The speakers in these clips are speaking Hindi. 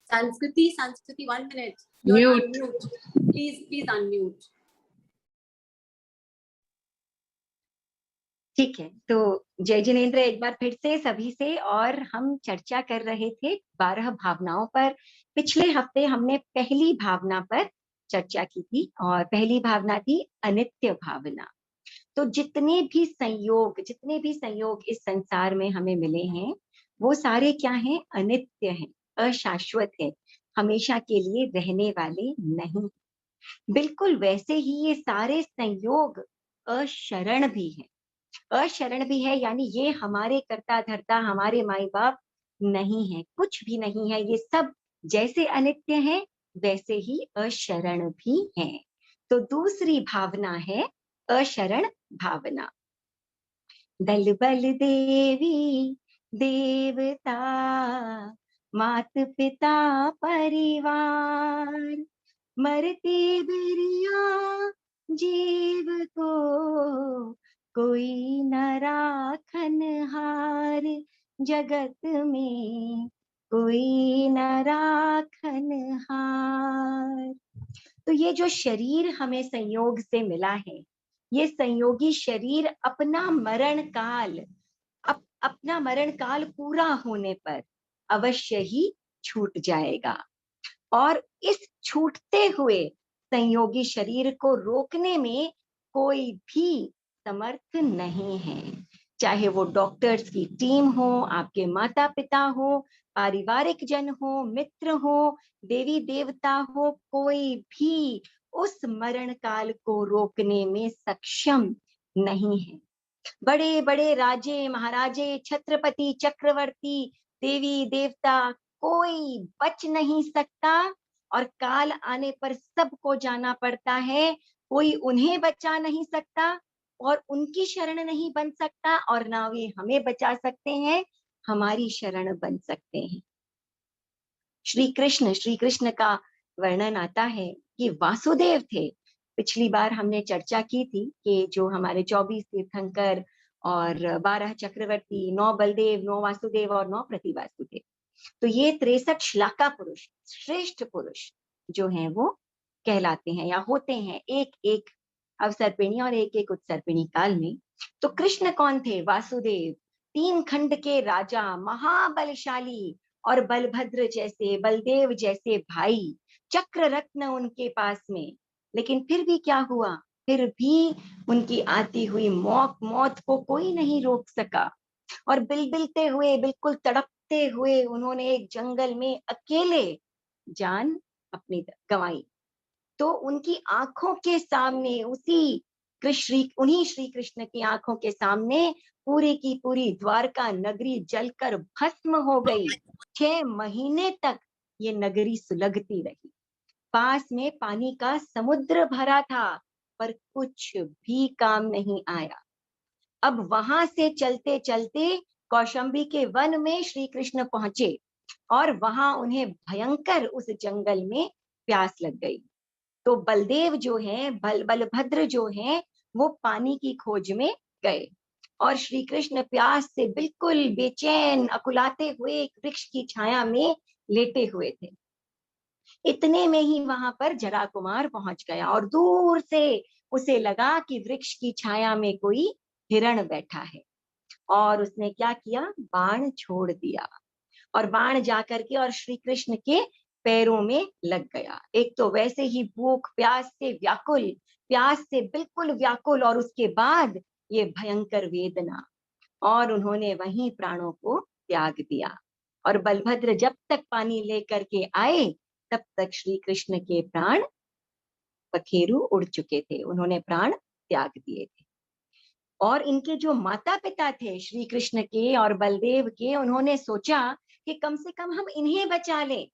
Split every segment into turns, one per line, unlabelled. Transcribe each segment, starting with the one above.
Sanskriti, 1 minute. You're
Mute.
on mute. Please unmute.
ठीक है, तो जय जिनेंद्र एक बार फिर से सभी से। और हम चर्चा कर रहे थे 12 भावनाओं पर। पिछले हफ्ते हमने पहली भावना पर चर्चा की थी और पहली भावना थी अनित्य भावना। तो जितने भी संयोग इस संसार में हमें मिले हैं वो सारे क्या हैं? अनित्य हैं, अशाश्वत है, हमेशा के लिए रहने वाले नहीं। बिल्कुल वैसे ही ये सारे संयोग अशरण भी हैं। अशरण भी है यानी ये हमारे कर्ता धर्ता, हमारे माई बाप नहीं है, कुछ भी नहीं है। ये सब जैसे अनित्य हैं वैसे ही अशरण भी हैं। तो दूसरी भावना है अशरण भावना। दल बल देवी देवता मात पिता परिवार मरते बिरिया जीव को कोई न राखन हार जगत में कोई न राखन हार। तो ये जो शरीर हमें संयोग से मिला है, ये संयोगी शरीर अपना मरण काल पूरा होने पर अवश्य ही छूट जाएगा। और इस छूटते हुए संयोगी शरीर को रोकने में कोई भी समर्थ नहीं है। चाहे वो डॉक्टर्स की टीम हो, आपके माता पिता हो, पारिवारिक जन हो, मित्र हो, देवी देवता हो, कोई भी उस मरण काल को रोकने में सक्षम नहीं है। बड़े बड़े राजे महाराजे, छत्रपति चक्रवर्ती, देवी देवता, कोई बच नहीं सकता। और काल आने पर सबको जाना पड़ता है। कोई उन्हें बचा नहीं सकता और उनकी शरण नहीं बन सकता, और ना वे हमें बचा सकते हैं, हमारी शरण बन सकते हैं। श्री कृष्ण का वर्णन आता है कि वासुदेव थे। पिछली बार हमने चर्चा की थी कि जो हमारे 24 तीर्थंकर और 12 चक्रवर्ती, 9 बलदेव, 9 वासुदेव और 9 प्रतिवासु थे। तो ये 63 श्लाका पुरुष, श्रेष्ठ पुरुष जो हैं वो कहलाते हैं या होते हैं एक एक अवसर्पिणी और एक एक उत्सर्पिणी काल में। तो कृष्ण कौन थे? वासुदेव 3 खंड के राजा, महाबलशाली, और बलभद्र जैसे, बलदेव जैसे भाई, चक्र रत्न उनके पास में। लेकिन फिर भी क्या हुआ? फिर भी उनकी आती हुई मौत को कोई नहीं रोक सका। और बिलबिलते हुए, बिल्कुल तड़पते हुए उन्होंने एक जंगल में अकेले जान अपनी गंवाई। तो उनकी आंखों के सामने उन्हीं श्री कृष्ण की आंखों के सामने पूरी की पूरी द्वारका नगरी जलकर भस्म हो गई। 6 महीने तक ये नगरी सुलगती रही। पास में पानी का समुद्र भरा था पर कुछ भी काम नहीं आया। अब वहां से चलते चलते कौशाम्बी के वन में श्री कृष्ण पहुंचे और वहां उन्हें भयंकर उस जंगल में प्यास लग गई। तो बलदेव जो हैं, बलभद्र जो हैं, वो पानी की खोज में गए और श्री कृष्ण प्यास से बिल्कुल बेचैन, अकुलाते हुए एक वृक्ष की छाया में लेटे हुए थे। इतने में ही वहां पर जरा कुमार पहुंच गया और दूर से उसे लगा कि वृक्ष की छाया में कोई हिरण बैठा है। और उसने क्या किया? बाण छोड़ दिया और बाण जाकर के और श्री कृष्ण के पैरों में लग गया। एक तो वैसे ही भूख प्यास से बिल्कुल व्याकुल, और उसके बाद ये भयंकर वेदना, और उन्होंने वहीं प्राणों को त्याग दिया। और बलभद्र जब तक पानी लेकर के आए तब तक श्री कृष्ण के प्राण पखेरु उड़ चुके थे, उन्होंने प्राण त्याग दिए थे। और इनके जो माता पिता थे श्री कृष्ण के और बलदेव के, उन्होंने सोचा कि कम से कम हम इन्हें बचा लें।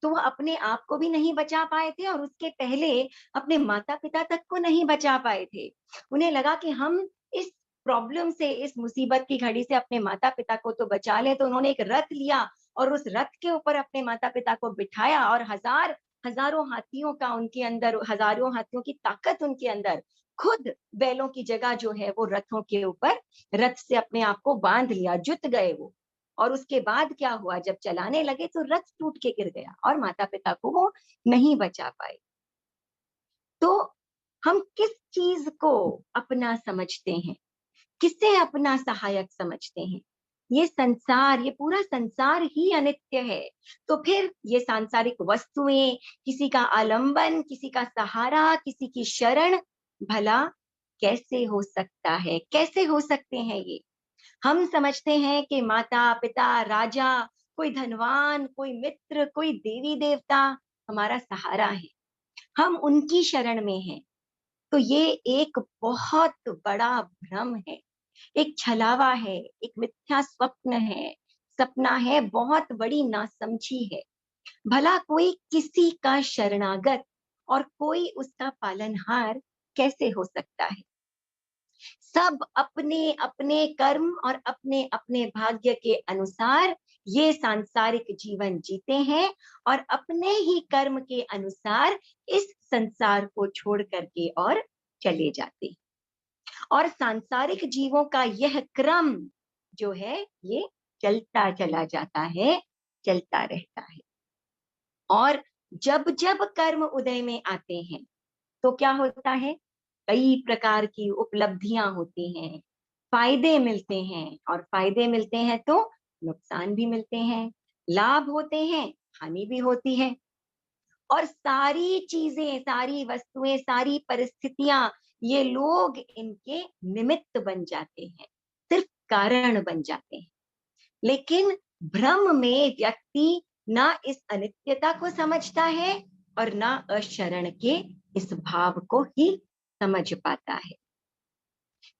तो वो अपने आप को भी नहीं बचा पाए थे और उसके पहले अपने माता पिता तक को नहीं बचा पाए थे। उन्हें लगा कि हम इस प्रॉब्लम से, इस मुसीबत की घड़ी से अपने माता पिता को तो बचा ले। तो उन्होंने एक रथ लिया और उस रथ के ऊपर अपने माता पिता को बिठाया और हजारों हाथियों का उनके अंदर, हजारों हाथियों की ताकत उनके अंदर, खुद बैलों की जगह जो है वो रथों के ऊपर, रथ से अपने आप को बांध लिया, जुत गए वो। और उसके बाद क्या हुआ, जब चलाने लगे तो रथ टूट के गिर गया और माता पिता को वो नहीं बचा पाए। तो हम किस चीज को अपना समझते हैं, किसे अपना सहायक समझते हैं? ये संसार, ये पूरा संसार ही अनित्य है। तो फिर ये सांसारिक वस्तुएं, किसी का आलंबन, किसी का सहारा, किसी की शरण, भला कैसे हो सकता है? कैसे हो सकते हैं ये? हम समझते हैं कि माता पिता, राजा, कोई धनवान, कोई मित्र, कोई देवी देवता हमारा सहारा है, हम उनकी शरण में हैं। तो ये एक बहुत बड़ा भ्रम है, एक छलावा है, एक मिथ्या स्वप्न है, सपना है, बहुत बड़ी नासमझी है। भला कोई किसी का शरणागत और कोई उसका पालनहार कैसे हो सकता है? सब अपने अपने कर्म और अपने अपने भाग्य के अनुसार ये सांसारिक जीवन जीते हैं और अपने ही कर्म के अनुसार इस संसार को छोड़ करके और चले जाते हैं। और सांसारिक जीवों का यह क्रम जो है ये चलता चला जाता है, चलता रहता है। और जब जब कर्म उदय में आते हैं तो क्या होता है, कई प्रकार की उपलब्धियां होती हैं, फायदे मिलते हैं, और फायदे मिलते हैं तो नुकसान भी मिलते हैं, लाभ होते हैं, हानि भी होती है। और सारी चीजें, सारी वस्तुएं, सारी परिस्थितियां, ये लोग इनके निमित्त बन जाते हैं, सिर्फ कारण बन जाते हैं। लेकिन भ्रम में व्यक्ति ना इस अनित्यता को समझता है और ना अशरण के इस भाव को ही समझ पाता है।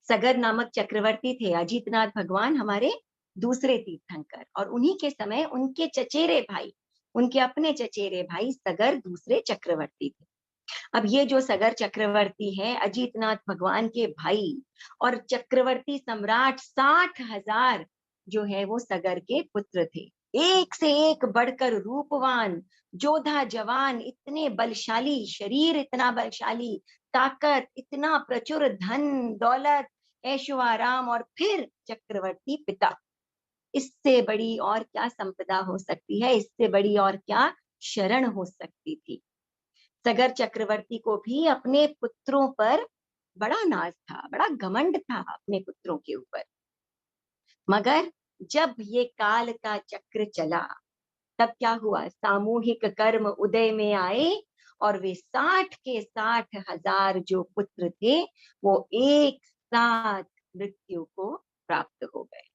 सगर नामक चक्रवर्ती थे, अजीतनाथ भगवान हमारे दूसरे तीर्थंकर, और उन्हीं के समय उनके चचेरे भाई, उनके अपने चचेरे भाई सगर दूसरे चक्रवर्ती थे। अब ये जो सगर चक्रवर्ती है, अजीतनाथ भगवान के भाई और चक्रवर्ती सम्राट, 60,000 जो है वो सगर के पुत्र थे। एक से एक बढ़कर रूपवान, जोधा जवान, इतने बलशाली, शरीर इतना बलशाली, ताकत, इतना प्रचुर धन दौलत, ऐशो आराम, और फिर चक्रवर्ती पिता। इससे बड़ी और क्या संपदा हो सकती है, इससे बड़ी और क्या शरण हो सकती थी? सगर चक्रवर्ती को भी अपने पुत्रों पर बड़ा नाज था, बड़ा घमंड था अपने पुत्रों के ऊपर। मगर जब ये काल का चक्र चला, तब क्या हुआ, सामूहिक कर्म उदय में आए और वे 60 के 60,000 जो पुत्र थे वो एक साथ मृत्यु को प्राप्त हो गए।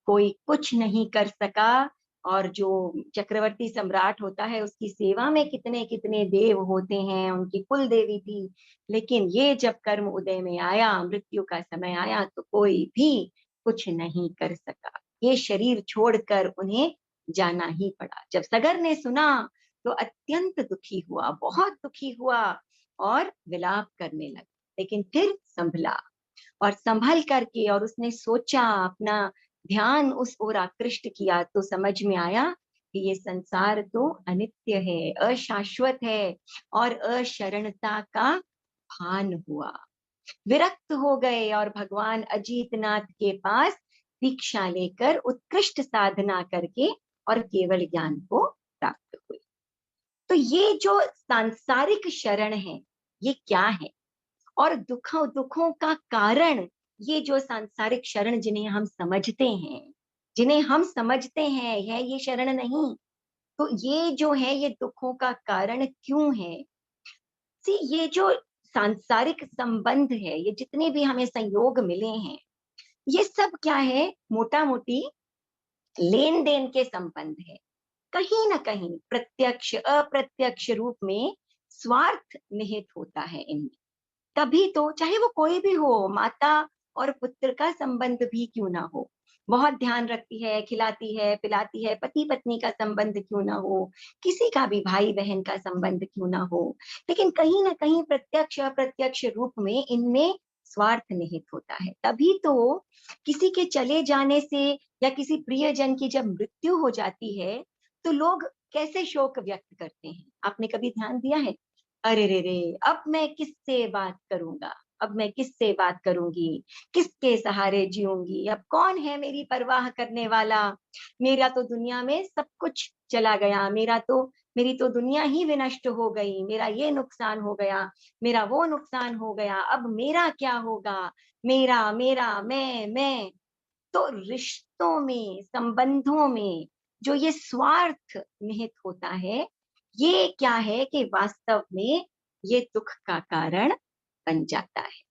कोई कुछ नहीं कर सका। और जो चक्रवर्ती सम्राट होता है उसकी सेवा में कितने कितने देव होते हैं, उनकी कुल देवी थी। लेकिन ये जब कर्म उदय में आया, मृत्यु का समय आया, तो कोई भी कुछ नहीं कर सका। ये शरीर छोड़कर उन्हें जाना ही पड़ा। जब सगर ने सुना तो अत्यंत दुखी हुआ, बहुत दुखी हुआ और विलाप करने लगा। लेकिन फिर संभला और संभल करके, और उसने सोचा, अपना ध्यान उस ओर आकृष्ट किया, तो समझ में आया कि ये संसार तो अनित्य है, अशाश्वत है, और अशरणता का भान हुआ। विरक्त हो गए और भगवान अजीतनाथ के पास दीक्षा लेकर उत्कृष्ट साधना करके और केवल ज्ञान को प्राप्त हुए। तो ये जो सांसारिक शरण है, ये क्या है? और दुखों दुखों का कारण, ये जो सांसारिक शरण जिन्हें हम समझते हैं, जिन्हें हम समझते हैं है ये शरण नहीं, तो ये जो है ये दुखों का कारण क्यों है? सी, ये जो सांसारिक संबंध है, ये जितने भी हमें संयोग मिले हैं, ये सब क्या है, मोटा मोटी लेन देन के संबंध है। कहीं ना कहीं प्रत्यक्ष अप्रत्यक्ष रूप में स्वार्थ निहित होता है इनमें। तभी तो, चाहे वो कोई भी हो, माता और पुत्र का संबंध भी क्यों ना हो, बहुत ध्यान रखती है, खिलाती है, पिलाती है, पति पत्नी का संबंध क्यों ना हो, किसी का भी भाई बहन का संबंध क्यों ना हो, लेकिन कहीं ना कहीं प्रत्यक्ष अप्रत्यक्ष रूप में इनमें स्वार्थ निहित होता है। तभी तो किसी के चले जाने से या किसी प्रियजन की जब मृत्यु हो जाती है तो लोग कैसे शोक व्यक्त करते हैं। आपने कभी ध्यान दिया है? अरे रे रे, अब मैं किससे बात करूंगा, अब मैं किससे बात करूंगी, किसके सहारे जीऊंगी, अब कौन है मेरी परवाह करने वाला, मेरा तो दुनिया में सब कुछ चला गया, मेरी तो दुनिया ही विनष्ट हो गई, मेरा ये नुकसान हो गया, मेरा वो नुकसान हो गया, अब मेरा क्या होगा, मेरा मेरा मैं। तो रिश्तों में, संबंधों में जो ये स्वार्थ निहित होता है, ये क्या है कि वास्तव में ये दुख का कारण बन जाता है।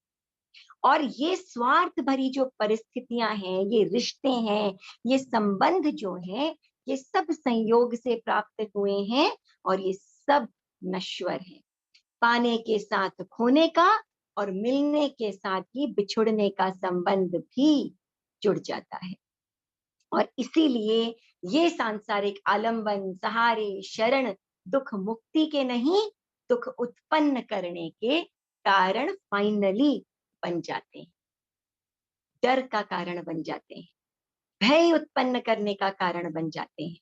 और ये स्वार्थ भरी जो परिस्थितियां हैं, ये रिश्ते हैं, ये संबंध जो हैं, ये सब संयोग से प्राप्त हुए हैं और ये सब नश्वर है। पाने के साथ खोने का और मिलने के साथ ही बिछुड़ने का संबंध भी जुड़ जाता है। और इसीलिए ये सांसारिक आलंबन, सहारे, शरण दुख मुक्ति के नहीं, दुख उत्पन्न करने के कारण फाइनली बन जाते हैं, डर का कारण बन जाते हैं, भय उत्पन्न करने का कारण बन जाते हैं।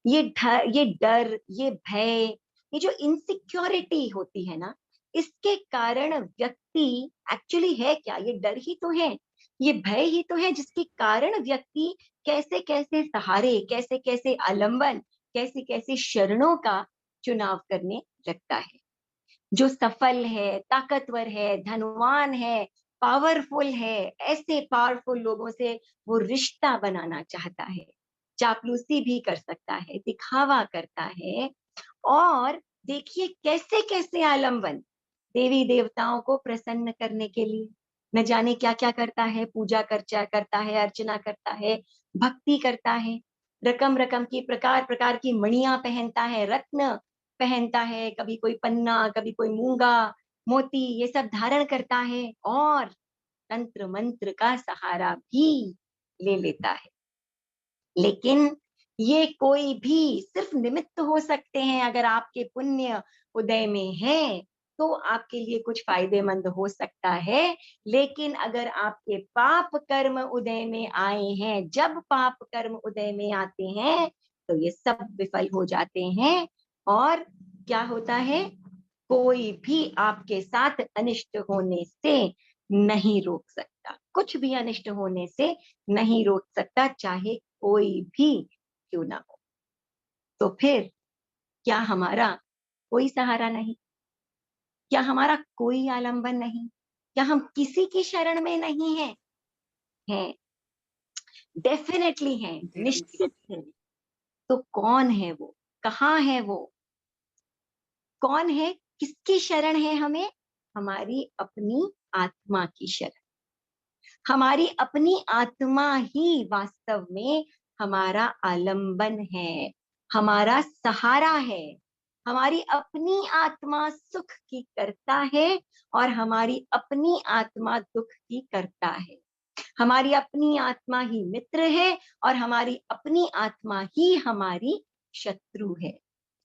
ये डर, ये भय, ये जो इनसिक्योरिटी होती है ना, इसके कारण व्यक्ति एक्चुअली है क्या, ये डर ही तो है, ये भय ही तो है, जिसके कारण व्यक्ति कैसे कैसे सहारे, कैसे कैसे आलंबन, कैसे कैसे शरणों का चुनाव करने लगता है। जो सफल है, ताकतवर है, धनवान है, पावरफुल है, ऐसे पावरफुल लोगों से वो रिश्ता बनाना चाहता है, चापलूसी भी कर सकता है, दिखावा करता है। और देखिए कैसे कैसे आलंबन, देवी देवताओं को प्रसन्न करने के लिए न जाने क्या क्या करता है, पूजा करता है, अर्चना करता है, भक्ति करता है, रकम रकम की, प्रकार प्रकार की मणियां पहनता है, रत्न पहनता है, कभी कोई पन्ना, कभी कोई मूंगा, मोती, ये सब धारण करता है और तंत्र मंत्र का सहारा भी ले लेता है। लेकिन ये कोई भी सिर्फ निमित्त हो सकते हैं। अगर आपके पुण्य उदय में है तो आपके लिए कुछ फायदेमंद हो सकता है, लेकिन अगर आपके पाप कर्म उदय में आए हैं, जब पाप कर्म उदय में आते हैं तो ये सब विफल हो जाते हैं। और क्या होता है, कोई भी आपके साथ अनिष्ट होने से नहीं रोक सकता, कुछ भी अनिष्ट होने से नहीं रोक सकता, चाहे कोई भी क्यों ना हो। तो फिर क्या हमारा कोई सहारा नहीं, क्या हमारा कोई आलंबन नहीं, क्या हम किसी की शरण में नहीं है? हैं, डेफिनेटली हैं, निश्चित है। तो कौन है वो, कहाँ है वो, कौन है, किसकी शरण है हमें? हमारी अपनी आत्मा की शरण। हमारी अपनी आत्मा ही वास्तव में हमारा आलंबन है, हमारा सहारा है। हमारी अपनी आत्मा सुख की करता है और हमारी अपनी आत्मा दुख की करता है। हमारी अपनी आत्मा ही मित्र है और हमारी अपनी आत्मा ही हमारी शत्रु है।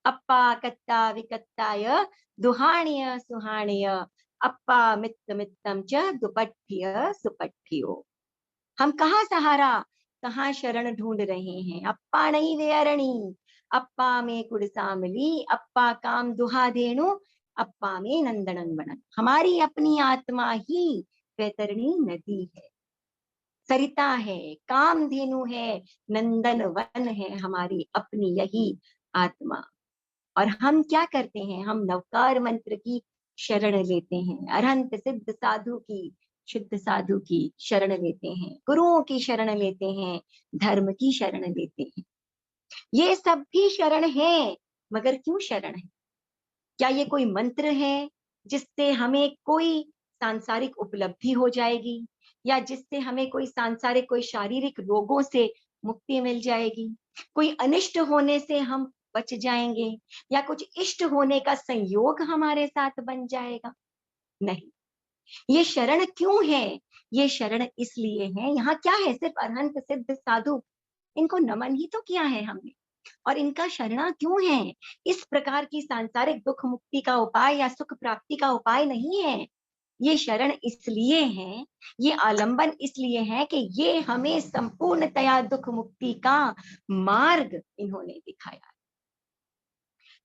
अप्पा कत्ता विकत्ताय दुहाण्य सुहाण्य, अप्पा मित्र मित्रम च दुपट्ठ्य सुपट्ठियो। हम कहाँ सहारा, कहाँ शरण ढूंढ रहे हैं? अप्पा नहीं वे अरणी, अप्पा में कुड़सामली, अप्पा काम दुहा धेनु, अप्पा में नंदनन बनन। हमारी अपनी आत्मा ही वैतरणी नदी है, सरिता है, कामधेनु है, नंदन वन है, हमारी अपनी यही आत्मा। और हम क्या करते हैं, हम नवकार मंत्र की शरण लेते हैं, अरहंत सिद्ध साधु की, शुद्ध साधु की शरण लेते हैं, गुरुओं की शरण लेते हैं, धर्म की शरण लेते हैं। ये सब भी शरण है, मगर क्यों शरण है? क्या ये कोई मंत्र है जिससे हमें कोई सांसारिक उपलब्धि हो जाएगी, या जिससे हमें कोई सांसारिक, कोई शारीरिक रोगों से मुक्ति मिल जाएगी, कोई अनिष्ट होने से हम बच जाएंगे, या कुछ इष्ट होने का संयोग हमारे साथ बन जाएगा? नहीं। ये शरण क्यों है? ये शरण इसलिए है, यहाँ क्या है, सिर्फ अरहंत सिद्ध साधु, इनको नमन ही तो किया है हमने, और इनका शरणा क्यों है? इस प्रकार की सांसारिक दुख मुक्ति का उपाय या सुख प्राप्ति का उपाय नहीं है। ये शरण इसलिए है, ये आलंबन इसलिए है कि ये हमें संपूर्णतया दुख मुक्ति का मार्ग इन्होंने दिखाया।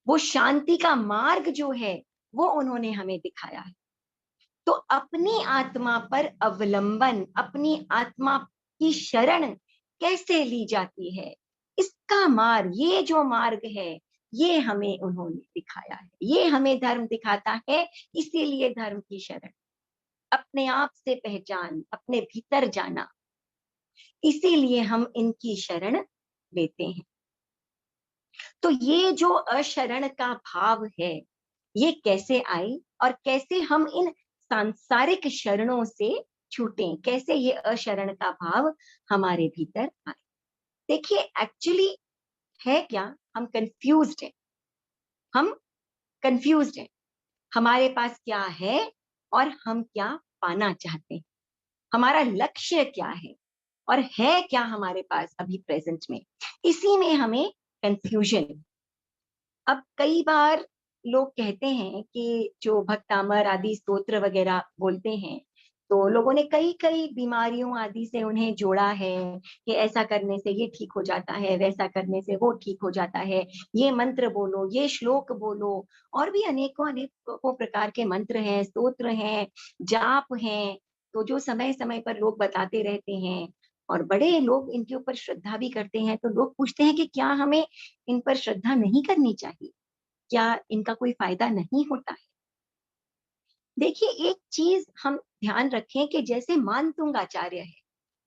वो शांति का मार्ग जो है वो उन्होंने हमें दिखाया है। तो अपनी आत्मा पर अवलंबन, अपनी आत्मा की शरण कैसे ली जाती है, इसका मार्ग, ये जो मार्ग है, ये हमें उन्होंने दिखाया है, ये हमें धर्म दिखाता है। इसीलिए धर्म की शरण, अपने आप से पहचान, अपने भीतर जाना, इसीलिए हम इनकी शरण लेते हैं। तो ये जो अशरण का भाव है, ये कैसे आई और कैसे हम इन सांसारिक शरणों से छूटें, कैसे ये अशरण का भाव हमारे भीतर आए। देखिए एक्चुअली है क्या, हम कंफ्यूज्ड हैं, हम कंफ्यूज्ड हैं, हमारे पास क्या है और हम क्या पाना चाहते हैं, हमारा लक्ष्य क्या है और है क्या हमारे पास अभी प्रेजेंट में, इसी में हमें कंफ्यूजन। अब कई बार लोग कहते हैं कि जो भक्तामर आदि स्तोत्र वगैरह बोलते हैं, तो लोगों ने कई कई बीमारियों आदि से उन्हें जोड़ा है कि ऐसा करने से ये ठीक हो जाता है, वैसा करने से वो ठीक हो जाता है, ये मंत्र बोलो, ये श्लोक बोलो, और भी अनेकों अनेकों प्रकार के मंत्र हैं, स्तोत्र हैं, जाप हैं, तो जो समय समय पर लोग बताते रहते हैं और बड़े लोग इनके ऊपर श्रद्धा भी करते हैं। तो लोग पूछते हैं कि क्या हमें इन पर श्रद्धा नहीं करनी चाहिए, क्या इनका कोई फायदा नहीं होता है? देखिए एक चीज हम ध्यान रखें कि जैसे मानतुंगाचार्य है,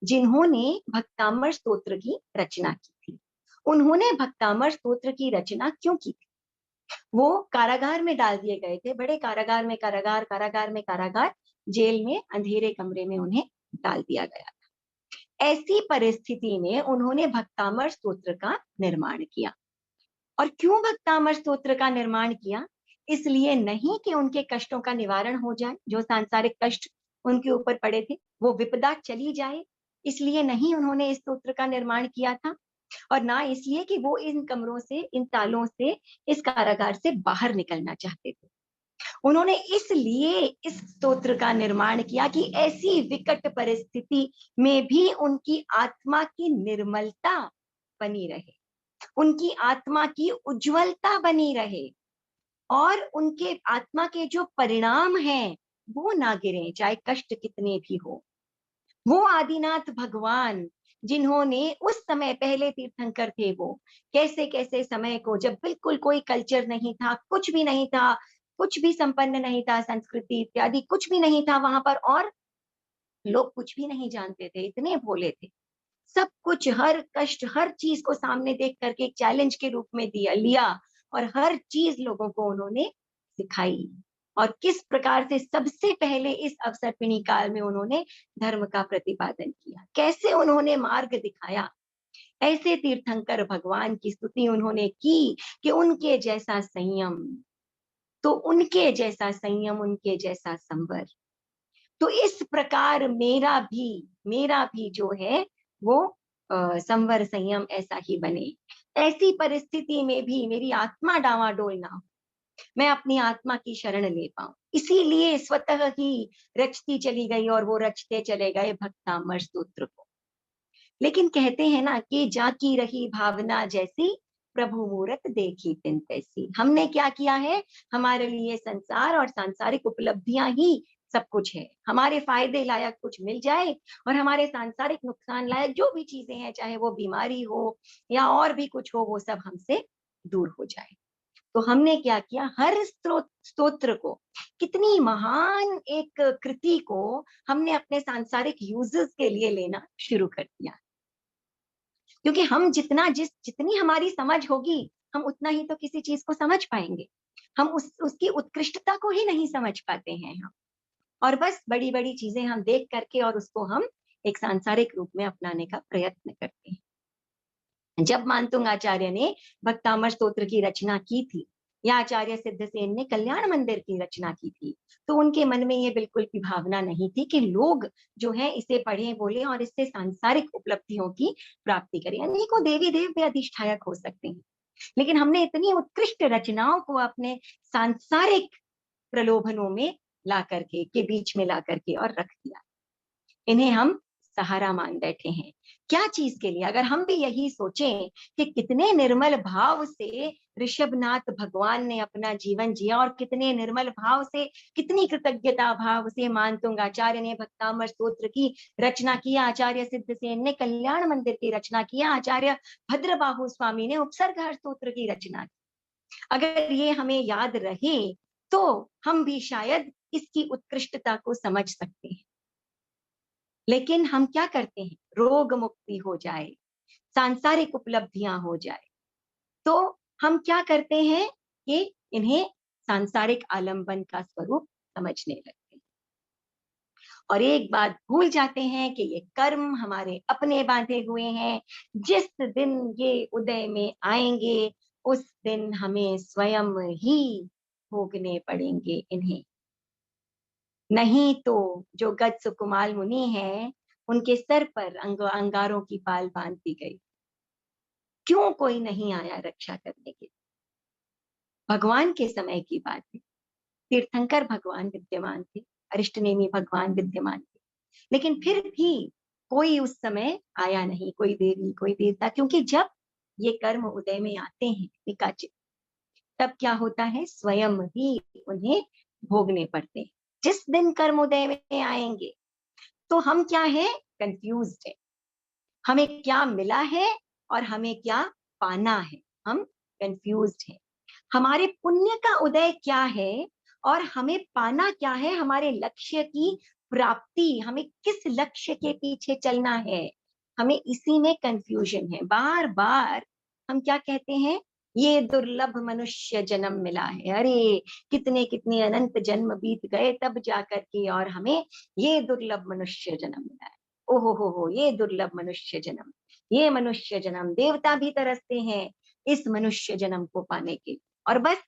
जिन्होंने भक्तामर स्तोत्र की रचना की थी, उन्होंने भक्तामर स्तोत्र की रचना क्यों की थी? वो कारागार में डाल दिए गए थे, बड़े कारागार में कारागार, कारागार में कारागार, जेल में अंधेरे कमरे में उन्हें डाल दिया गया। ऐसी परिस्थिति में उन्होंने भक्तामर स्तोत्र का निर्माण किया। और क्यों भक्तामर स्तोत्र का निर्माण किया? इसलिए नहीं कि उनके कष्टों का निवारण हो जाए, जो सांसारिक कष्ट उनके ऊपर पड़े थे, वो विपदा चली जाए, इसलिए नहीं उन्होंने इस स्तोत्र का निर्माण किया था। और ना इसलिए कि वो इन कमरों से, इन तालों से, इस कारागार से बाहर निकलना चाहते थे। उन्होंने इसलिए इस स्तोत्र का निर्माण किया कि ऐसी विकट परिस्थिति में भी उनकी आत्मा की निर्मलता बनी रहे, उनकी आत्मा की उज्जवलता बनी रहे, और उनके आत्मा के जो परिणाम हैं वो ना गिरे, चाहे कष्ट कितने भी हो। वो आदिनाथ भगवान, जिन्होंने उस समय, पहले तीर्थंकर थे वो, कैसे कैसे समय को, जब बिल्कुल कोई कल्चर नहीं था, कुछ भी नहीं था, कुछ भी संपन्न नहीं था, संस्कृति इत्यादि कुछ भी नहीं था वहां पर, और लोग कुछ भी नहीं जानते थे, इतने भोले थे। सब कुछ, हर कष्ट, हर चीज को सामने देख करके एक चैलेंज के रूप में दिया लिया, और हर चीज लोगों को उन्होंने सिखाई। और किस प्रकार से सबसे पहले इस अवसर्पिणी काल में उन्होंने धर्म का प्रतिपादन किया, कैसे उन्होंने मार्ग दिखाया। ऐसे तीर्थंकर भगवान की स्तुति उन्होंने की कि उनके जैसा संयम, तो उनके जैसा संयम, उनके जैसा संवर। तो इस प्रकार मेरा भी जो है वो संवर, संयम ऐसा ही बने। ऐसी परिस्थिति में भी मेरी आत्मा डावाडोल ना हो, मैं अपनी आत्मा की शरण ले पाऊं, इसीलिए स्वतः ही रचती चली गई और वो रचते चले गए भक्तामर स्तोत्र को। लेकिन कहते हैं ना कि जाकी रही भावना जैसी, प्रभु मूरत देखी तिन तैसी। हमने क्या किया है, हमारे लिए संसार और सांसारिक उपलब्धियां ही सब कुछ है, हमारे फायदे लायक कुछ मिल जाए और हमारे सांसारिक नुकसान लायक जो भी चीजें हैं, चाहे वो बीमारी हो या और भी कुछ हो, वो सब हमसे दूर हो जाए। तो हमने क्या किया, हर स्तोत्र को, कितनी महान एक कृति को हमने अपने सांसारिक यूजेस के लिए लेना शुरू कर दिया। क्योंकि हम जितनी हमारी समझ होगी, हम उतना ही तो किसी चीज को समझ पाएंगे। हम उसकी उत्कृष्टता को ही नहीं समझ पाते हैं हम, और बस बड़ी बड़ी चीजें हम देख करके और उसको हम एक सांसारिक रूप में अपनाने का प्रयत्न करते हैं। जब मानतुंग आचार्य ने भक्तामर स्तोत्र की रचना की थी, या आचार्य सिद्धसेन ने कल्याण मंदिर की रचना की थी, तो उनके मन में ये बिल्कुल भी भावना नहीं थी कि लोग जो है इसे पढ़ें, बोले और इससे सांसारिक उपलब्धियों की प्राप्ति करें। अनेकों देवी देव भी अधिष्ठायक हो सकते हैं, लेकिन हमने इतनी उत्कृष्ट रचनाओं को अपने सांसारिक प्रलोभनों में ला करके, के बीच में ला करके और रख दिया। इन्हें हम सहारा मान बैठे हैं। क्या चीज के लिए? अगर हम भी यही सोचें कि कितने निर्मल भाव से ऋषभनाथ भगवान ने अपना जीवन जिया और कितने निर्मल भाव से, कितनी कृतज्ञता भाव से मानतुंगाचार्य ने भक्तामर स्तोत्र की रचना किया, आचार्य सिद्धसेन ने कल्याण मंदिर की रचना किया, आचार्य भद्रबाहु स्वामी ने उपसर्गहर स्तोत्र की रचना की। अगर ये हमें याद रहे तो हम भी शायद इसकी उत्कृष्टता को समझ सकते हैं। लेकिन हम क्या करते हैं? रोग मुक्ति हो जाए, सांसारिक उपलब्धियां हो जाए, तो हम क्या करते हैं कि इन्हें सांसारिक आलंबन का स्वरूप समझने लगते हैं और एक बात भूल जाते हैं कि ये कर्म हमारे अपने बांधे हुए हैं। जिस दिन ये उदय में आएंगे उस दिन हमें स्वयं ही भोगने पड़ेंगे इन्हें। नहीं तो जो गज सुकुमाल मुनि हैं उनके सर पर अंगारों की पाल बांध दी गई। क्यों कोई नहीं आया रक्षा करने के? भगवान के समय की बात है, तीर्थंकर भगवान विद्यमान थे, अरिष्टनेमी भगवान विद्यमान थे, लेकिन फिर भी कोई उस समय आया नहीं, कोई देवी कोई देवता, क्योंकि जब ये कर्म उदय में आते हैं निकाचित, तब क्या होता है? स्वयं ही उन्हें भोगने पड़ते हैं। जिस दिन कर्म उदय में आएंगे तो हम क्या है? कंफ्यूज्ड है। हमें क्या मिला है और हमें क्या पाना है, हम कंफ्यूज्ड हैं। हमारे पुण्य का उदय क्या है और हमें पाना क्या है? हमारे लक्ष्य की प्राप्ति, हमें किस लक्ष्य के पीछे चलना है, हमें इसी में कंफ्यूजन है। बार बार हम क्या कहते हैं? ये दुर्लभ मनुष्य जन्म मिला है। अरे कितने कितने अनंत जन्म बीत गए तब जाकर के और हमें ये दुर्लभ मनुष्य जन्म मिला है। ओहो हो, ये दुर्लभ मनुष्य जन्म, ये मनुष्य जन्म, देवता भी तरसते हैं इस मनुष्य जन्म को पाने के। और बस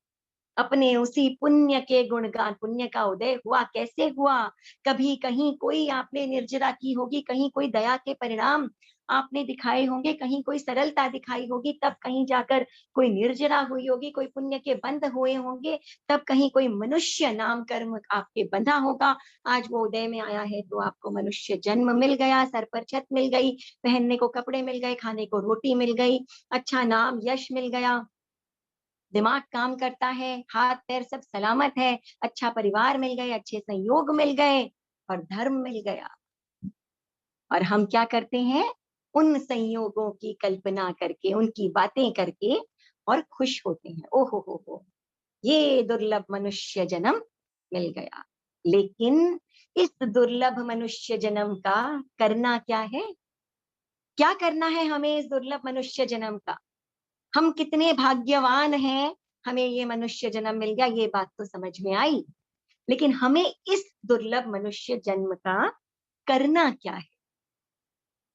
अपने उसी पुण्य के गुणगान, पुण्य का उदय हुआ कैसे हुआ? कभी कहीं कोई आपने निर्जरा की होगी, कहीं कोई दया के परिणाम आपने दिखाए होंगे, कहीं कोई सरलता दिखाई होगी, तब कहीं जाकर कोई निर्जरा हुई होगी, कोई पुण्य के बंध हुए होंगे, तब कहीं कोई मनुष्य नाम कर्म आपके बंधा होगा। आज वो उदय में आया है तो आपको मनुष्य जन्म मिल गया, सर पर छत मिल गई, पहनने को कपड़े मिल गए, खाने को रोटी मिल गई, अच्छा नाम यश मिल गया, दिमाग काम करता है, हाथ पैर सब सलामत है, अच्छा परिवार मिल गए, अच्छे संयोग मिल गए और धर्म मिल गया। और हम क्या करते हैं? उन संयोगों की कल्पना करके, उनकी बातें करके और खुश होते हैं। ओहो हो, ये दुर्लभ मनुष्य जन्म मिल गया। लेकिन इस दुर्लभ मनुष्य जन्म का करना क्या है? क्या करना है हमें इस दुर्लभ मनुष्य जन्म का? हम कितने भाग्यवान हैं, हमें ये मनुष्य जन्म मिल गया, ये बात तो समझ में आई। लेकिन हमें इस दुर्लभ मनुष्य जन्म का करना क्या है?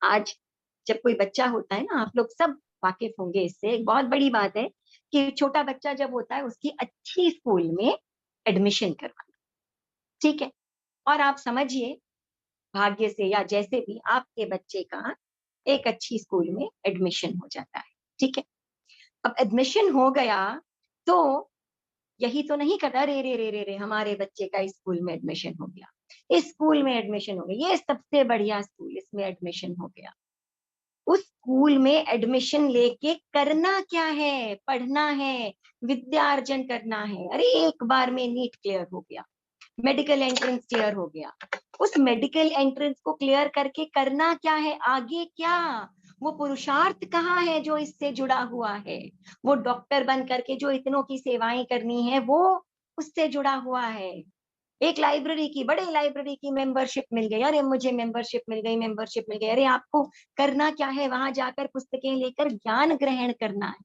आज जब कोई बच्चा होता है ना, आप लोग सब वाकिफ होंगे इससे, एक बहुत बड़ी बात है कि छोटा बच्चा जब होता है उसकी अच्छी स्कूल में एडमिशन करवाना, ठीक है? और आप समझिए भाग्य से या जैसे भी आपके बच्चे का एक अच्छी स्कूल में एडमिशन हो जाता है, ठीक है? अब एडमिशन हो गया तो यही तो नहीं कहता रे रे रे रे रे हमारे बच्चे का इस स्कूल में एडमिशन हो गया, इस स्कूल में एडमिशन हो गया, ये सबसे बढ़िया स्कूल, इसमें एडमिशन हो गया। उस स्कूल में एडमिशन लेके करना क्या है? पढ़ना है, विद्यार्जन करना है। अरे एक बार में नीट क्लियर हो गया, मेडिकल एंट्रेंस क्लियर हो गया, उस मेडिकल एंट्रेंस को क्लियर करके करना क्या है? आगे क्या? वो पुरुषार्थ कहाँ है जो इससे जुड़ा हुआ है? वो डॉक्टर बन करके जो इतनों की सेवाएं करनी है वो उससे जुड़ा हुआ है। एक लाइब्रेरी की, बड़े लाइब्रेरी की मेंबरशिप मिल गई, अरे मुझे मेंबरशिप मिल गई, मेंबरशिप मिल गई। अरे आपको करना क्या है? वहां जाकर पुस्तकें लेकर ज्ञान ग्रहण करना है।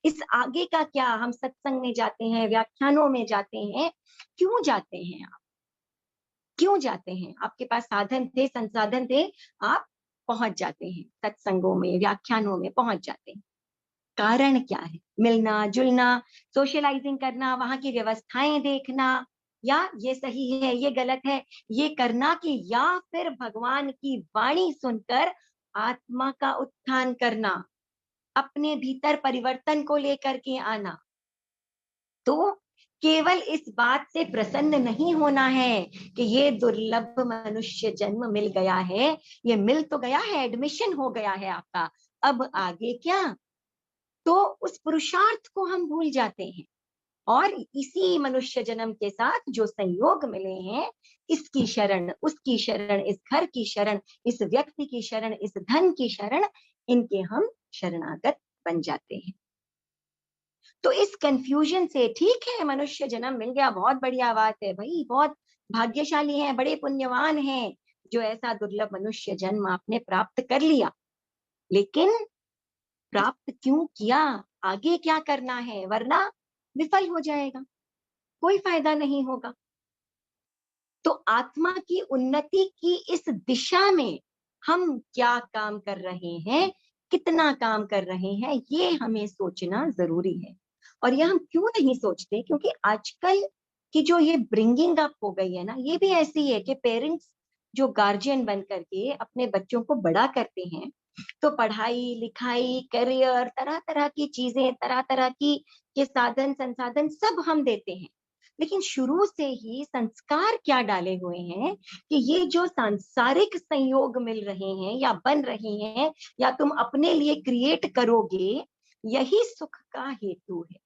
इस आगे का क्या? हम सत्संग में जाते हैं, व्याख्यानों में जाते हैं, क्यों जाते हैं आप? क्यों जाते हैं? आपके पास साधन थे, संसाधन थे, आप पहुंच जाते हैं, सत्संगों में व्याख्यानों में पहुंच जाते हैं। कारण क्या है? मिलना जुलना, सोशलाइजिंग करना, वहां की व्यवस्थाएं देखना, या ये सही है ये गलत है ये करना, कि या फिर भगवान की वाणी सुनकर आत्मा का उत्थान करना, अपने भीतर परिवर्तन को लेकर के आना। तो केवल इस बात से प्रसन्न नहीं होना है कि ये दुर्लभ मनुष्य जन्म मिल गया है, ये मिल तो गया है, एडमिशन हो गया है आपका, अब आगे क्या? तो उस पुरुषार्थ को हम भूल जाते हैं और इसी मनुष्य जन्म के साथ जो संयोग मिले हैं, इसकी शरण, उसकी शरण, इस घर की शरण, इस व्यक्ति की शरण, इस धन की शरण, इनके हम शरणागत बन जाते हैं। तो इस कंफ्यूजन से, ठीक है मनुष्य जन्म मिल गया, बहुत बढ़िया बात है भाई, बहुत भाग्यशाली हैं, बड़े पुण्यवान हैं जो ऐसा दुर्लभ मनुष्य जन्म आपने प्राप्त कर लिया, लेकिन प्राप्त क्यों किया? आगे क्या करना है? वरना विफल हो जाएगा, कोई फायदा नहीं होगा। तो आत्मा की उन्नति की इस दिशा में हम क्या काम कर रहे हैं, कितना काम कर रहे हैं, ये हमें सोचना जरूरी है। और ये हम क्यों नहीं सोचते? क्योंकि आजकल की जो ये ब्रिंगिंग अप हो गई है ना, ये भी ऐसी है कि पेरेंट्स जो गार्जियन बन करके अपने बच्चों को बड़ा करते हैं, तो पढ़ाई लिखाई, करियर, तरह तरह की चीजें, तरह तरह की के साधन संसाधन सब हम देते हैं, लेकिन शुरू से ही संस्कार क्या डाले हुए हैं कि ये जो सांसारिक संयोग मिल रहे हैं या बन रहे हैं या तुम अपने लिए क्रिएट करोगे, यही सुख का हेतु है,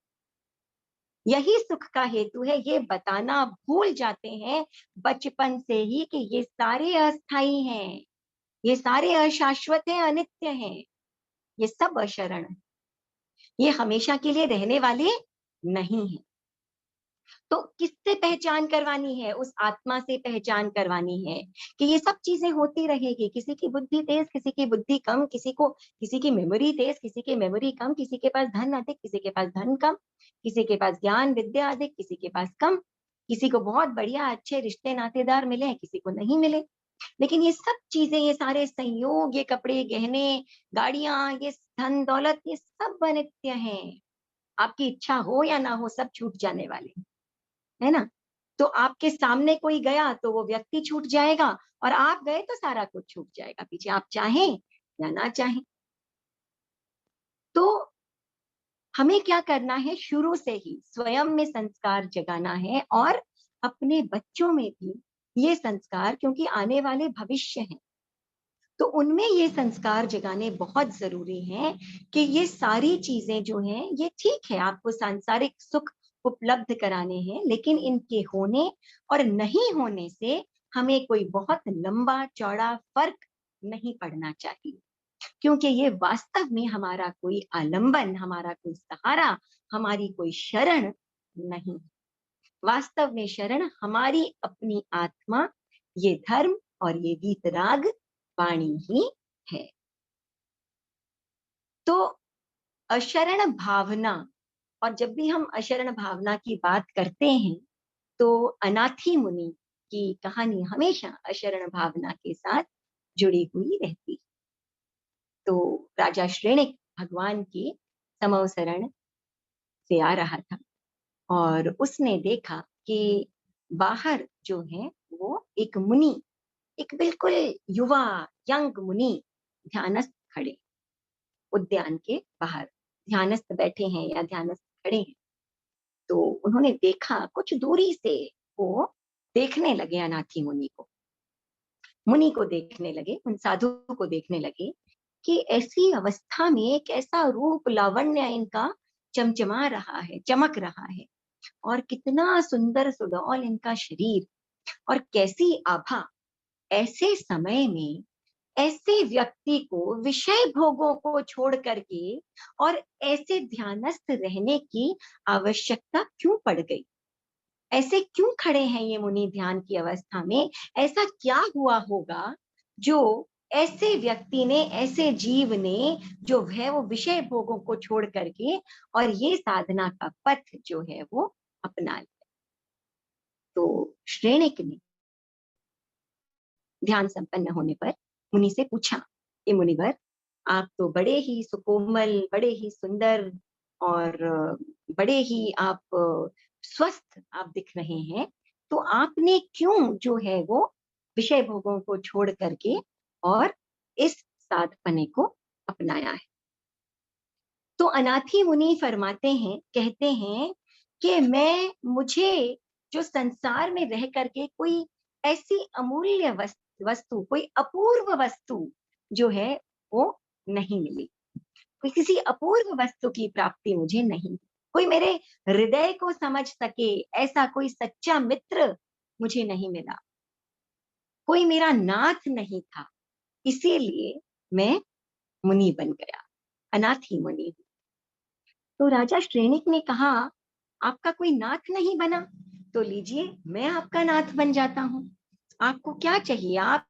यही सुख का हेतु है। ये बताना भूल जाते हैं बचपन से ही कि ये सारे अस्थाई हैं, ये सारे अशाश्वत हैं, अनित्य हैं, ये सब अशरण है, ये हमेशा के लिए रहने वाले नहीं है। तो किससे पहचान करवानी है? उस आत्मा से पहचान करवानी है कि ये सब चीजें होती रहेगी। किसी की बुद्धि तेज, किसी की बुद्धि कम, किसी की मेमोरी तेज, किसी की मेमोरी कम, किसी के पास धन अधिक, किसी के पास धन कम, किसी के पास ज्ञान विद्या अधिक, किसी के पास कम, किसी को बहुत बढ़िया अच्छे रिश्ते नातेदार मिले, किसी को नहीं मिले। लेकिन ये सब चीजें, ये सारे संयोग, ये कपड़े गहने, गाड़ियां, ये धन दौलत, ये सब अनित्य हैं। आपकी इच्छा हो या ना हो, सब छूट जाने वाले हैं, है ना? तो आपके सामने कोई गया तो वो व्यक्ति छूट जाएगा, और आप गए तो सारा कुछ छूट जाएगा पीछे, आप चाहें या ना चाहें। तो हमें क्या करना है? शुरू से ही स्वयं में संस्कार जगाना है और अपने बच्चों में भी ये संस्कार, क्योंकि आने वाले भविष्य हैं, तो उनमें ये संस्कार जगाने बहुत जरूरी हैं कि ये सारी चीजें जो हैं, ये ठीक है आपको सांसारिक सुख उपलब्ध कराने हैं, लेकिन इनके होने और नहीं होने से हमें कोई बहुत लंबा चौड़ा फर्क नहीं पड़ना चाहिए, क्योंकि ये वास्तव में हमारा कोई आलंबन, हमारा कोई सहारा, हमारी कोई शरण नहीं। वास्तव में शरण हमारी अपनी आत्मा, ये धर्म और ये वीतराग वाणी ही है। तो अशरण भावना, और जब भी हम अशरण भावना की बात करते हैं, तो अनाथी मुनि की कहानी हमेशा अशरण भावना के साथ जुड़ी हुई रहती। तो राजा श्रेणिक भगवान के समवसरण से आ रहा था और उसने देखा कि बाहर जो है वो एक मुनि, एक बिल्कुल युवा यंग मुनि ध्यानस्थ खड़े, उद्यान के बाहर ध्यानस्थ बैठे हैं या ध्यानस्थ खड़े हैं। तो उन्होंने देखा, कुछ दूरी से वो देखने लगे अनाथी मुनि को, मुनि को देखने लगे, उन साधु को देखने लगे कि ऐसी अवस्था में कैसा रूप लावण्य इनका चमचमा रहा है, चमक रहा है, और कितना सुंदर सुडौल इनका शरीर, और कैसी आभा। ऐसे समय में ऐसे व्यक्ति को विषय भोगों को छोड़ करके और ऐसे ध्यानस्थ रहने की आवश्यकता क्यों पड़ गई? ऐसे क्यों खड़े हैं ये मुनि ध्यान की अवस्था में? ऐसा क्या हुआ होगा जो ऐसे व्यक्ति ने, ऐसे जीव ने जो है वो विषय भोगों को छोड़ करके और ये साधना का पथ जो है वो अपना लिया? तो श्रेणिक ने ध्यान संपन्न होने पर मुनि से पूछा कि मुनिवर, आप तो बड़े ही सुकोमल, बड़े ही सुंदर और बड़े ही आप स्वस्थ आप दिख रहे हैं, तो आपने क्यों जो है वो विषय भोगों को छोड़ करके और इस साधपने को अपनाया है? तो अनाथी मुनि फरमाते हैं, कहते हैं कि मुझे जो संसार में रह करके कोई ऐसी अमूल्य वस्तु, कोई अपूर्व वस्तु जो है वो नहीं मिली। कोई किसी अपूर्व वस्तु की प्राप्ति मुझे नहीं, कोई मेरे हृदय को समझ सके ऐसा कोई सच्चा मित्र मुझे नहीं मिला, कोई मेरा नाथ नहीं था। इसीलिए मैं मुनि बन गया, अनाथी मुनि। तो राजा श्रेणिक ने कहा, आपका कोई नाथ नहीं बना, तो लीजिए मैं आपका नाथ बन जाता हूँ। आपको क्या चाहिए, आप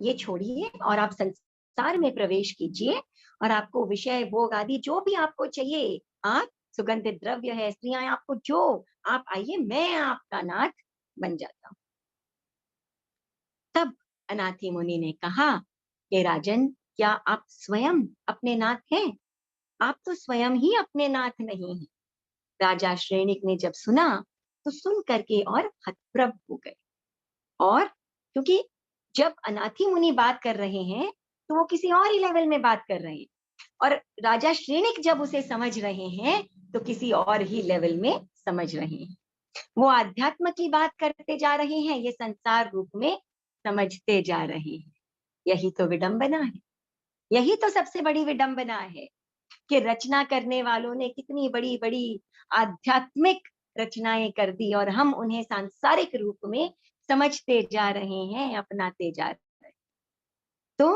ये छोड़िए और आप संसार में प्रवेश कीजिए, और आपको विषय भोग आदि जो भी आपको चाहिए, आप सुगंधित द्रव्य है, स्त्रियां, आपको जो, आप आइए, मैं आपका नाथ बन जाता हूँ। तब अनाथी मुनि ने कहा कि राजन, क्या आप स्वयं अपने नाथ हैं? आप तो स्वयं ही अपने नाथ नहीं हैं। राजा श्रेणिक ने जब सुना तो सुन करके और हतप्रभ हो गए। और क्योंकि जब अनाथी मुनि बात कर रहे हैं तो वो किसी और ही लेवल में बात कर रहे हैं, और राजा श्रेणिक जब उसे समझ रहे हैं तो किसी और ही लेवल में समझ रहे हैं। वो आध्यात्म की बात करते जा रहे हैं, ये संसार रूप में समझते जा रहे हैं। यही तो विडंबना है, यही तो सबसे बड़ी विडंबना है कि रचना करने वालों ने कितनी बड़ी बड़ी आध्यात्मिक रचनाएं कर दी और हम उन्हें सांसारिक रूप में समझते जा रहे हैं, अपनाते जा रहे हैं। तो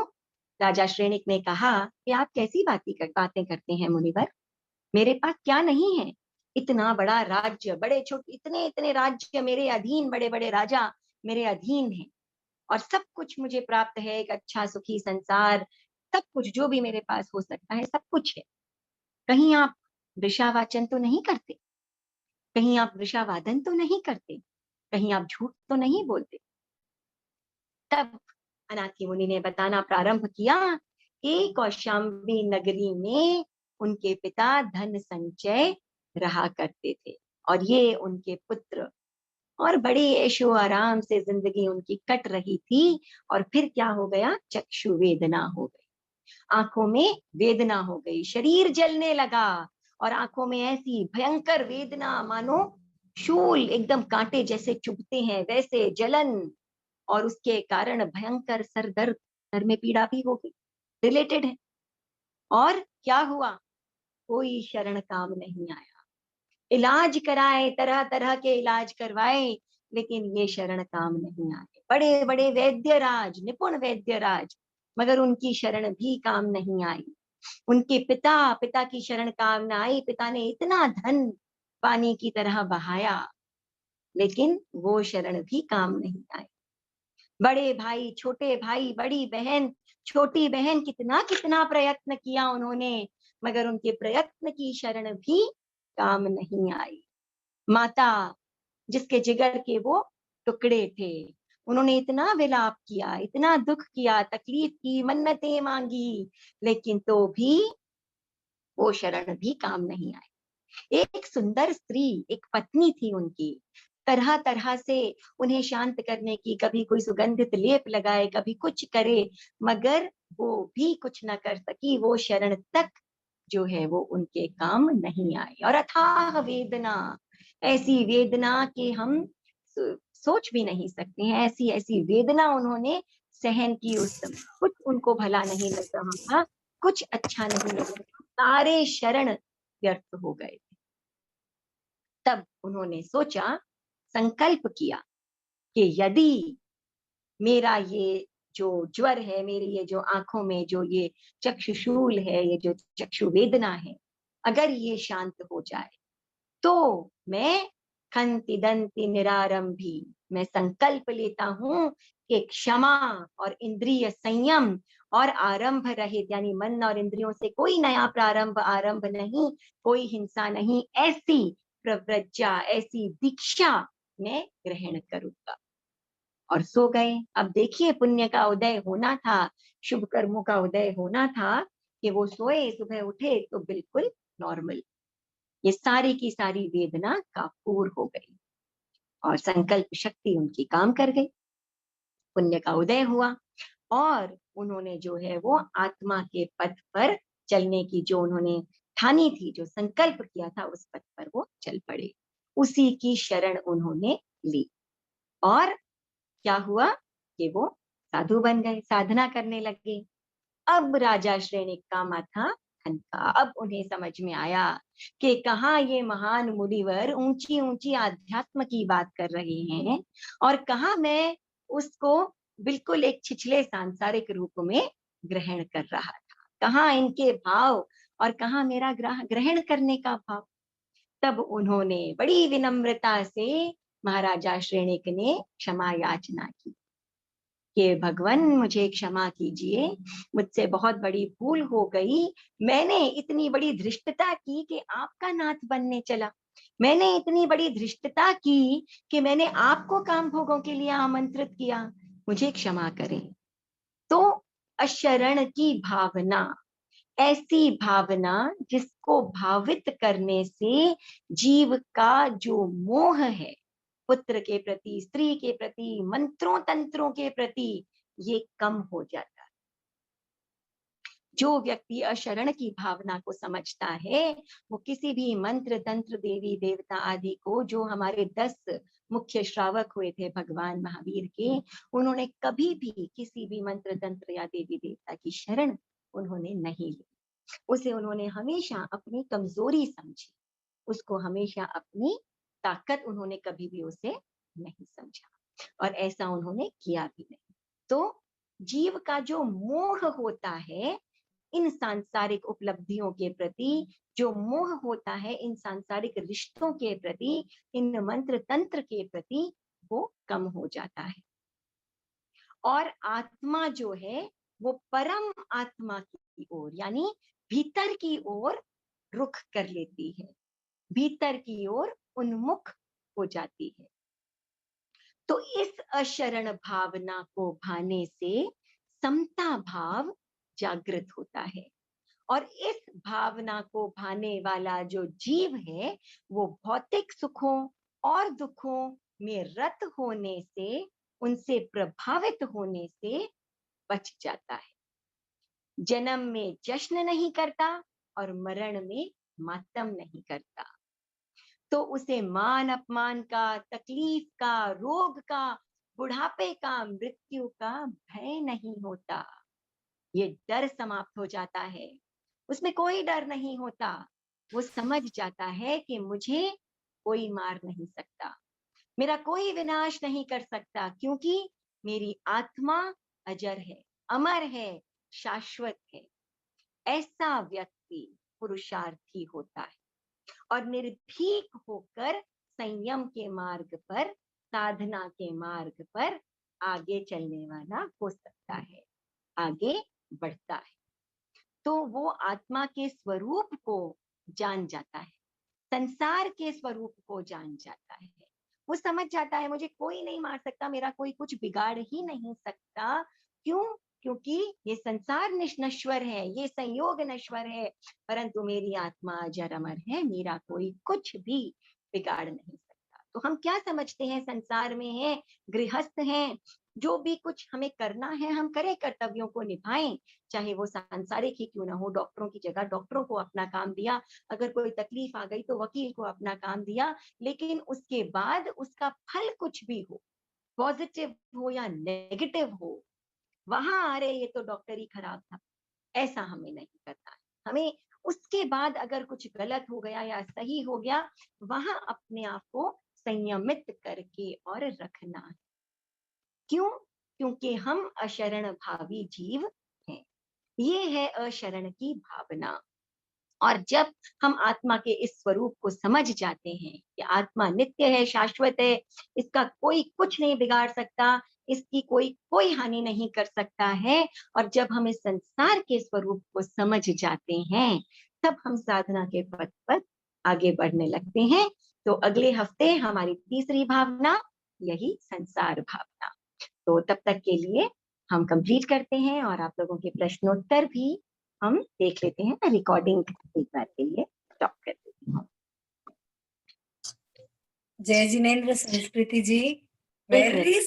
राजा श्रेणिक ने कहा कि आप कैसी बातें करते हैं मुनिवर, मेरे पास क्या नहीं है? इतना बड़ा राज्य, बड़े छोटे इतने इतने राज्य मेरे अधीन, बड़े बड़े राजा मेरे अधीन हैं, और सब कुछ मुझे प्राप्त है, एक अच्छा सुखी संसार, सब कुछ जो भी मेरे पास हो सकता है सब कुछ है। कहीं आप वृषावाचन तो नहीं करते, कहीं आप वृषावादन तो नहीं करते, कहीं आप झूठ तो नहीं बोलते? तब अनाथी मुनि ने बताना प्रारंभ किया कि कौशाम्बी नगरी में उनके पिता धन संचय रहा करते थे, और ये उनके पुत्र, और बड़ी ऐशो आराम से जिंदगी उनकी कट रही थी। और फिर क्या हो गया, चक्षु वेदना हो गई, आंखों में वेदना हो गई, शरीर जलने लगा, और आंखों में ऐसी भयंकर वेदना मानो शूल एकदम कांटे जैसे चुभते हैं वैसे जलन, और उसके कारण भयंकर सर दर्द, सर में पीड़ा भी हो गई, रिलेटेड है। और क्या हुआ, कोई शरण काम नहीं आया, इलाज कराए, तरह तरह के इलाज करवाए, लेकिन ये शरण काम नहीं आए। बड़े बड़े वैद्यराज, निपुण वैद्यराज, मगर उनकी शरण भी काम नहीं आई। उनके पिता की शरण काम न आई, पिता ने इतना धन पानी की तरह बहाया, लेकिन वो शरण भी काम नहीं आई। बड़े भाई, छोटे भाई, बड़ी बहन, छोटी बहन, कितना कितना प्रयत्न किया उन्होंने, मगर उनके प्रयत्न की शरण भी काम नहीं आई। माता, जिसके जिगर के वो टुकड़े थे, उन्होंने इतना विलाप किया, इतना दुख किया, तकलीफ की, मन्नतें मांगी, लेकिन तो भी वो शरण भी काम नहीं आई। एक सुंदर स्त्री, एक पत्नी थी उनकी, तरह तरह से उन्हें शांत करने की, कभी कोई सुगंधित लेप लगाए, कभी कुछ करे, मगर वो भी कुछ ना कर सकी, वो शरण तक जो है वो उनके काम नहीं आई। और अथाह वेदना, ऐसी वेदना कि हम सोच भी नहीं सकते हैं, ऐसी ऐसी वेदना उन्होंने सहन की उस समय। कुछ उनको भला नहीं लग रहा था, कुछ अच्छा नहीं लग रहा था, सारे शरण व्यर्थ हो गए। तब उन्होंने सोचा, संकल्प किया कि यदि मेरा ये जो ज्वर है, मेरी ये जो आंखों में जो ये चक्षुशूल है, ये जो चक्षु वेदना है, अगर ये शांत हो जाए तो मैं खंति दंति निरारंभी, मैं संकल्प लेता हूं कि क्षमा और इंद्रिय संयम और आरंभ रहित, यानी मन और इंद्रियों से कोई नया प्रारंभ आरंभ नहीं, कोई हिंसा नहीं, ऐसी प्रव्रज्या, ऐसी दीक्षा मैं ग्रहण करूंगा। और सो गए। अब देखिए, पुण्य का उदय होना था, शुभ कर्मों का उदय होना था कि वो सोए, सुबह उठे तो बिल्कुल नॉर्मल। ये सारी की सारी वेदना काफूर हो गई और संकल्प शक्ति उनकी काम कर गई, पुण्य का उदय हुआ, और उन्होंने जो है वो आत्मा के पथ पर चलने की जो उन्होंने ठानी थी, जो संकल्प किया था, उस पथ पर वो चल पड़े, उसी की शरण उन्होंने ली। और क्या हुआ कि वो साधु बन गए, साधना करने लगे। अब राजा श्रेणिक का माथा ठनका। अब उन्हें समझ में आया कि कहाँ ये महान मुनिवर ऊंची ऊंची आध्यात्म की बात कर रहे हैं और कहाँ मैं उसको बिल्कुल एक छिछले सांसारिक रूप में ग्रहण कर रहा था। कहाँ इनके भाव और कहाँ मेरा ग्रहण करने का भाव। तब उन्होंने बड़ी विनम्रता से, महाराजा श्रेणिक ने क्षमा याचना की कि भगवान मुझे क्षमा कीजिए, मुझसे बहुत बड़ी भूल हो गई। मैंने इतनी बड़ी धृष्टता की कि आपका नाथ बनने चला। मैंने इतनी बड़ी धृष्टता की कि मैंने आपको काम भोगों के लिए आमंत्रित किया। मुझे क्षमा करें। तो अशरण की भावना, ऐसी भावना जिसको भावित करने से जीव का जो मोह है, पुत्र के प्रति, स्त्री के प्रति, मंत्रों तंत्रों के प्रति, ये कम हो जाता है। जो व्यक्ति अशरण की भावना को समझता है, वो किसी भी मंत्र तंत्र, देवी देवता आदि को, जो हमारे 10 मुख्य श्रावक हुए थे भगवान महावीर के, उन्होंने कभी भी किसी भी मंत्र तंत्र या देवी देवता की शरण उन्होंने नहीं ली। उसे उन्होंने हमेशा अपनी कमजोरी समझी, उसको हमेशा अपनी ताकत उन्होंने कभी भी उसे नहीं समझा, और ऐसा उन्होंने किया भी नहीं। तो जीव का जो मोह होता है इन सांसारिक उपलब्धियों के प्रति, जो मोह होता है इन सांसारिक रिश्तों के प्रति, इन मंत्र तंत्र के प्रति, वो कम हो जाता है। और आत्मा जो है वो परम आत्मा की ओर, यानी भीतर की ओर रुख कर लेती है, भीतर की ओर उन्मुख हो जाती है। तो इस अशरण भावना को भाने से समता भाव जागृत होता है, और इस भावना को भाने वाला जो जीव है वो भौतिक सुखों और दुखों में रत होने से, उनसे प्रभावित होने से बच जाता है। जन्म में जश्न नहीं करता और मरण में मातम नहीं करता। तो उसे मान अपमान का, तकलीफ का, रोग का, बुढ़ापे का, मृत्यु का भय नहीं होता। ये डर समाप्त हो जाता है, उसमें कोई डर नहीं होता। वो समझ जाता है कि मुझे कोई मार नहीं सकता, मेरा कोई विनाश नहीं कर सकता, क्योंकि मेरी आत्मा अजर है, अमर है, शाश्वत है। ऐसा व्यक्ति पुरुषार्थी होता है और निर्भीक होकर संयम के मार्ग पर, साधना के मार्ग पर आगे चलने वाला हो सकता है, आगे बढ़ता है। तो वो आत्मा के स्वरूप को जान जाता है, संसार के स्वरूप को जान जाता है। वो समझ जाता है मुझे कोई नहीं मार सकता, मेरा कोई कुछ बिगाड़ ही नहीं सकता। क्यों? क्योंकि ये संसार नश्वर है, ये संयोग नश्वर है, परंतु मेरी आत्मा अजर अमर है, मेरा कोई कुछ भी बिगाड़ नहीं सकता। तो हम क्या समझते हैं, संसार में है, गृहस्थ हैं, जो भी कुछ हमें करना है हम करें, कर्तव्यों को निभाएं, चाहे वो सांसारिक ही क्यों ना हो। डॉक्टरों की जगह डॉक्टरों को अपना काम दिया, अगर कोई तकलीफ आ गई तो वकील को अपना काम दिया, लेकिन उसके बाद उसका फल कुछ भी हो, पॉजिटिव हो या नेगेटिव हो, वहां अरे ये तो डॉक्टर ही खराब था, ऐसा हमें नहीं करना है। हमें उसके बाद अगर कुछ गलत हो गया या सही हो गया, वहां अपने आप को संयमित करके और रखना है। क्यों? क्योंकि हम अशरण भावी जीव हैं। ये है अशरण की भावना। और जब हम आत्मा के इस स्वरूप को समझ जाते हैं कि आत्मा नित्य है, शाश्वत है, इसका कोई कुछ नहीं बिगाड़ सकता, इसकी कोई हानि नहीं कर सकता है, और जब हम इस संसार के स्वरूप को समझ जाते हैं, तब हम साधना के पथ पर आगे बढ़ने लगते हैं। तो अगले हफ्ते हमारी तीसरी भावना, यही संसार भावना। तो तब तक के लिए हम कंप्लीट करते हैं, और आप लोगों के प्रश्नोत्तर भी हम देख लेते हैं। रिकॉर्डिंग एक बार के लिए स्टॉप कर देती हूँ।
जय जिनेन्द्र संस्कृति जी,
एक मिनट।
वेरी